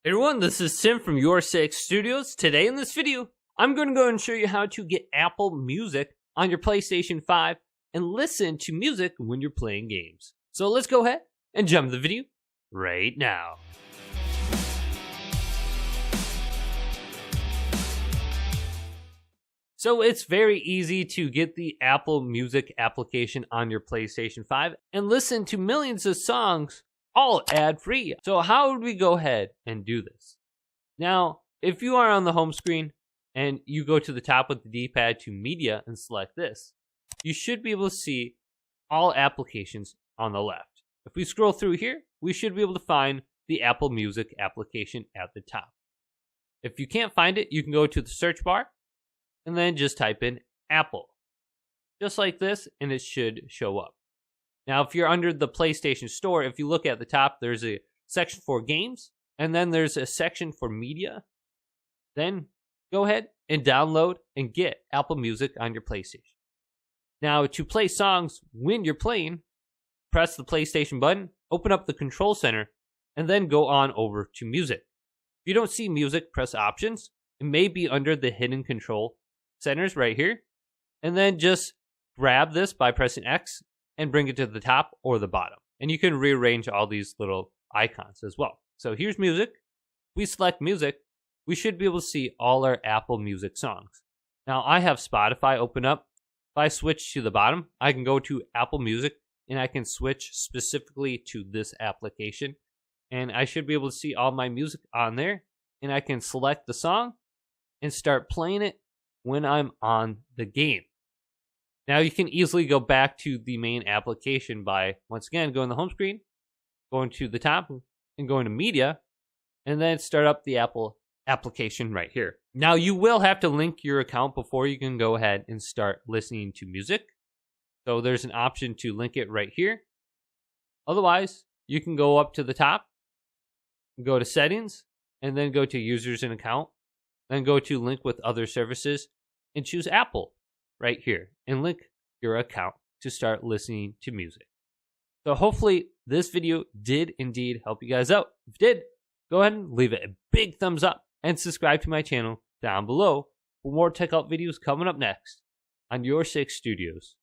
Hey everyone, this is Tim from YourSixStudios. Today in this video, I'm going to go and show you how to get Apple Music on your PlayStation 5 and listen to music when you're playing games. So let's go ahead and jump into the video right now. So it's very easy to get the Apple Music application on your PlayStation 5 and listen to millions of songs all ad-free. So how would we go ahead and do this? Now, if you are on the home screen and you go to the top with the D-pad to media and select this, you should be able to see all applications on the left. If we scroll through here, we should be able to find the Apple Music application at the top. If you can't find it, you can go to the search bar and then just type in Apple. Just like this, and it should show up. Now, if you're under the PlayStation Store, if you look at the top, there's a section for games, and then there's a section for media. Then go ahead and download and get Apple Music on your PlayStation. Now, to play songs when you're playing, press the PlayStation button, open up the control center, and then go on over to music. If you don't see music, press options. It may be under the hidden control centers right here. And then just grab this by pressing X and bring it to the top or the bottom. And you can rearrange all these little icons as well. So here's music. If we select music, we should be able to see all our Apple Music songs. Now I have Spotify open up. If I switch to the bottom, I can go to Apple Music and I can switch specifically to this application. And I should be able to see all my music on there. And I can select the song and start playing it when I'm on the game. Now you can easily go back to the main application by, once again, going to the home screen, going to the top, and going to media, and then start up the Apple application right here. Now you will have to link your account before you can go ahead and start listening to music. So there's an option to link it right here. Otherwise, you can go up to the top, go to settings, and then go to users and account, then go to link with other services, and choose Apple right here and link your account to start listening to music. So hopefully this video did indeed help you guys out. If it did, go ahead and leave it a big thumbs up and subscribe to my channel down below for more tech help videos coming up next on YourSixStudios.